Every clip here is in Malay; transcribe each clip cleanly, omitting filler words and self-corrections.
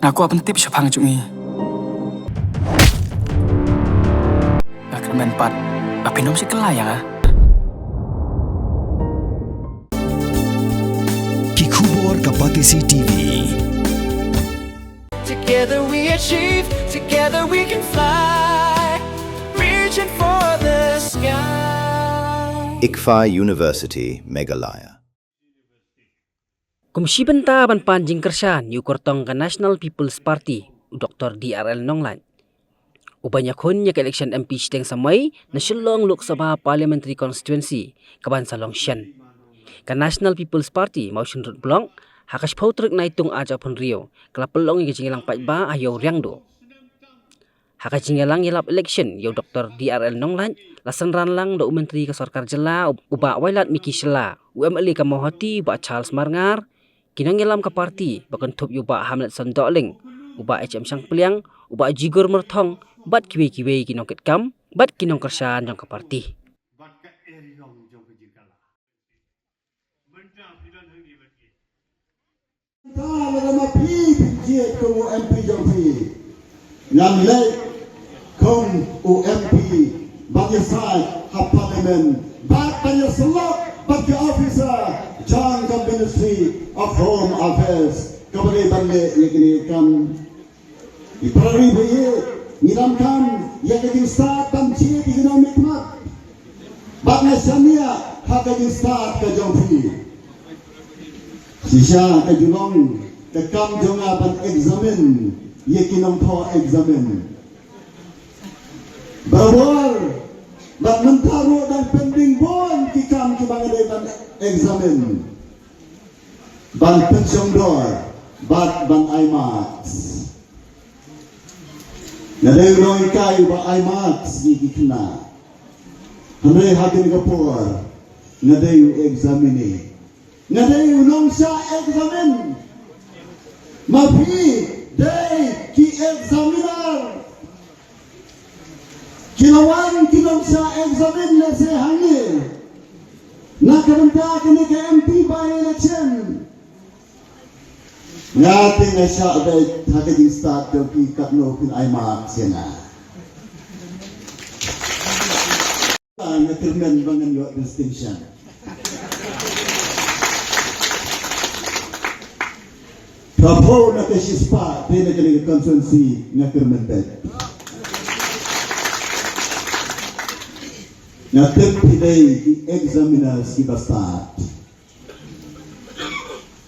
Naku apa tip siapang cumi. Gak kemen pat. Bapak nom si kelayang ah. Kikubor Kapatisi TV. Together we achieve, together we can fly, reaching for the sky. ICFA University, Meghalaya. Komisi Benta ban panjing kersan yu kortong ke National People's Party Dr. DRL Nonglan. Ubanya kun yak election MP Siteng Samai na Shillong Lok Sabha Parliamentary Constituency kaban Salong Shan. Ka National People's Party mau shinrut blong hakas pautruk na itong aja pun Rio kala pelong yu jingelang paitba ayaw riangdo. Hakas jingelang yelap election yu Dr. DRL Nonglan lasan ran lang do menteri ke sarkar jela uba wailat Miki Shela UMLA ka mohati ba Charles Marngar kinang yelam ka parti bakan tup yu ba Hamlet Sandoling uba HM Sang Peliang uba Jigur Merthong bat kiwe-kiwe kinong ketkam bat kinong kersan jang ka parti. Nama PPJ kong UMP jampi yang lek kong UMP bagi saya hak parlimen bat banyak selok bagi officer John ke Ministry of Home Affairs kabari balik yang ini kan di perari bayi ngiramkan yang ini start banci di ekonomi mat bat nasyania hak ini start ke jampi Sisa ke julong ke kam jonga ban examen ye kinong tho examen bawal ban mentaro dan pending bon ki kam ki bangade ban examen ban pensiong dor bat ban IMAX nadai roi kai ba IMAX ni kina hande hakin kapor nadai examine nadai unong sa examen mapi day ki examiner kilawan kinong sa examen na se hangi nakaranta kini ke MP by election ngati nga siya day haging start do ki katno kin IMAX yana nakirmen bangan yo distinction Prabowo na kasi spa pwede ka ng constituency nga kirmented. Nga terpiday examiners ki bastat.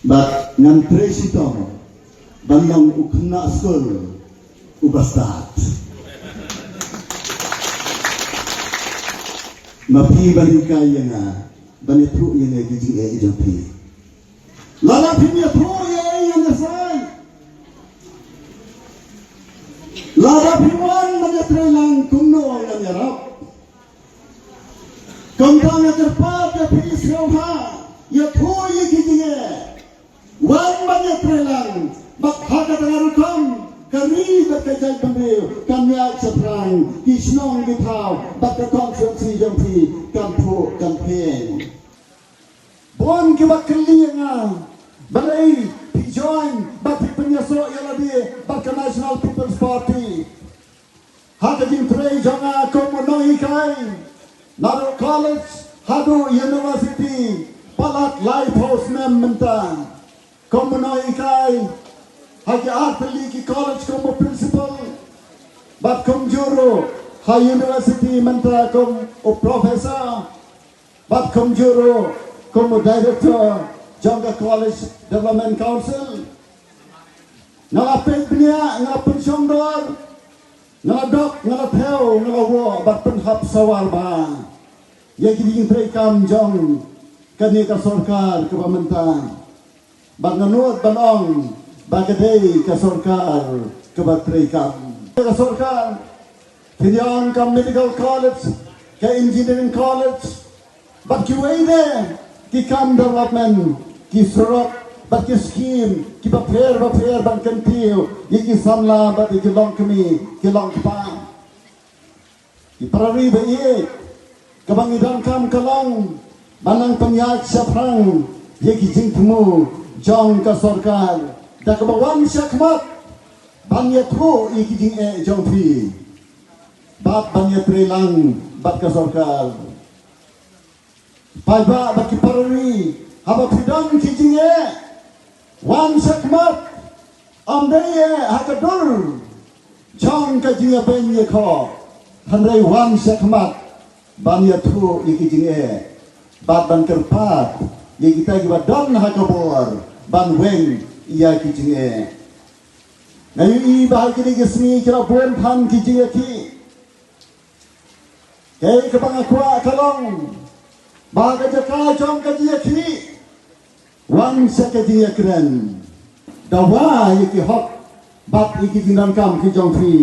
But ngan presitong bandang ukna school ubastat. Mapi kaya nga banitru yung nagiging agency. Lalapin niya po Lada piwan menyetrai lang kuno yang nyarap. Kembang yang terpat ke pisauha, ya thui kijinge. Wan menyetrai lang, bakhaga tengarukam, kami berkejai pembil, kami seberang, kisnong bitau, bakka konferensi jampi, kampu campaign. Bon kibat kelinga, balai join bagi penyesok yang lebih bagi National People's Party. Hadirin tray jangan komunoi kai. Naru College, hadu University, palat Lighthouse mentang. Komunoi kai. Hagi Arteliki College como principal. Bat kom juru, ha University mentang kom professor. Bat kom juru, como director. Jangka College Development Council ngalapin penia ngalapin syongdor ngaladok ngalatheu ngalawo bat penhap sawal ba ya giding trekam jong kani ka sarkar ke pemerintahan bat nganut banong bagadei ka sarkar ke bat trekam ka sarkar pinyon ka medical college ka engineering college bat kiwede ki kam development ki surok bat ki scheme ki baper ban kantiu ki samla bat ki long kami ki long pa ki parari ba ye kabangidang kam kalong banang penyat syafrang ye ki jingtmu jong ka sarkar da kabawan syakmat Banya tu ikijing jong pi. Bat banya trelang bat ka sarkar. Pai ba bat ki parari haba pidang kijing wan sakmat amdeye hakadur. Jong ka jinga benye ko. Hanrai wan sakmat banya tu ikijing bat ban kerpat ye kita giba don hakabor ban weng iya kijing ngayu i bahal kini gesmi kira buen pan kijing ki kay kabang akwa kalong baga jaka jong kijing ki wan sa kijing kren dawa ye ki hok bat ikijing dan kam ki jong fi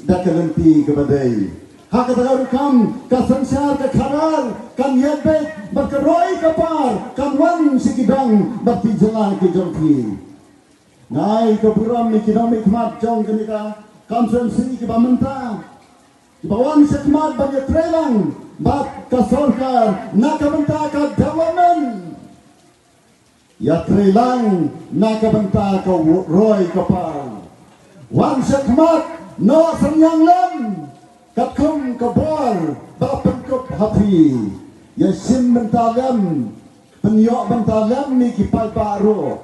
dakalenti kebadai hakatagar kam kasansar ka kharar kan yebet berkeroi kapar kan wan sikidang berti jelang ke jongki ngai ke buram ni kidami khmat jong kenika konferensi ke bamenta ke bawan sekmat bagi trelang bat ka sarkar nak benta ka development ya trelang nak benta ka roi kapar wan sekmat no senyang lem Katkum kabor bapen kup hapi ya sim bentalam penyok bentalam ni ki pai baru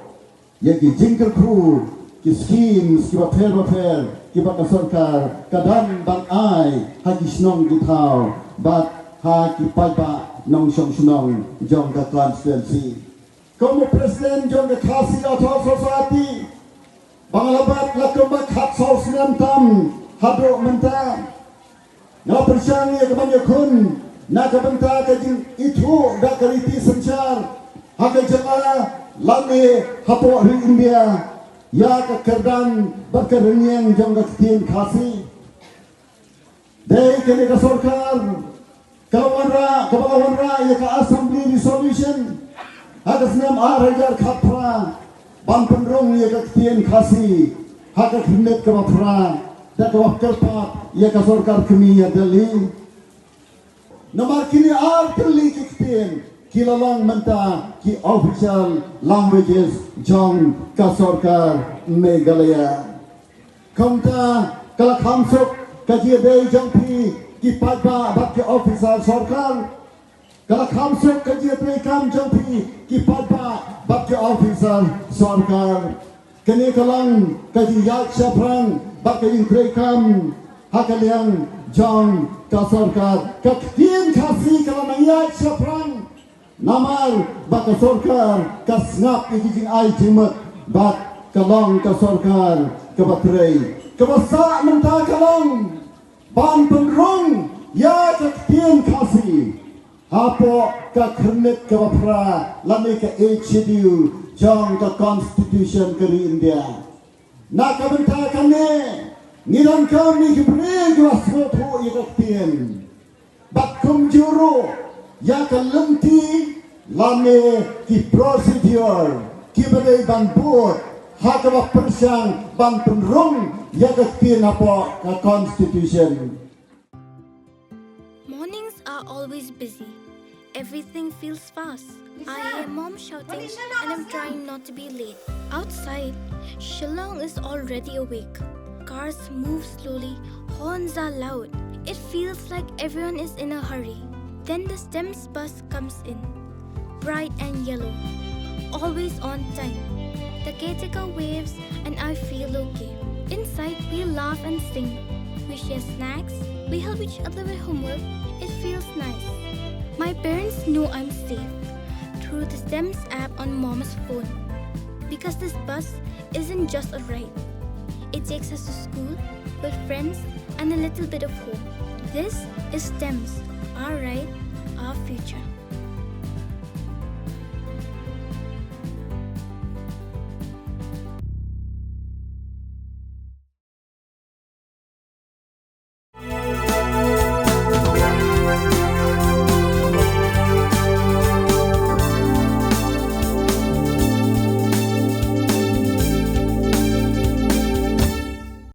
ya ki jingker kru ki skim ki baper ki bak sarkar kadam bang ai ha ki snong ki thau bat ha ki pai ba nong song snong jong ka constituency como presiden jong ka khasi author society banglabat lakum ba khat sos nam tam hado mentam Nga persyang ya kebanya kun nak benta kajing itu dak kariti sencar haka jala lami hapo ri India ya ka kerdan berkerenyang jong tin khasi dei kene ka sarkar kawanra ya ka assembly resolution haka senam arajar khapra ban penrong ya ka tin khasi haka khnet ka mafra dak wakil pak ya ka sarkar kemiya Delhi nomor kini artli kiktin kilalang menta ki official languages jong ka sarkar Meghalaya kamta kala khamsuk kaji dei jong pi ki padba bak ki official sarkar kala khamsuk kaji dei kam jong pi ki padba bak ki official sarkar kene kalang kaji yak saprang bakaling krekam hakaliang jong ka sarkar kaktin khasi kalamaya saprang namal baka sarkar kasngap ikijing ai jimat bak kalong ka sarkar kabatrei kabasa menta kalong ban penrong ya kaktin khasi hapo ka khnet ka bapra lami ka HDU jong ka constitution kari India nak benta kami ngiran kami kibri wasmo tu ikatien bakum juru ya kalenti lame ki procedure ki badai ban buat hakaba persang ban penrung ya katien apa ka constitution. Mornings are always busy. Everything feels fast. I hear mom shouting and I'm trying not to be late. Outside, Shillong is already awake. Cars move slowly, horns are loud. It feels like everyone is in a hurry. Then the STEMS bus comes in, bright and yellow, always on time. The caretaker waves and I feel okay. Inside, we laugh and sing. We share snacks, we help each other with homework. It feels nice. My parents know I'm safe through the STEMS app on Mom's phone. Because this bus isn't just a ride. It takes us to school with friends and a little bit of hope. This is STEMS, our ride, our future.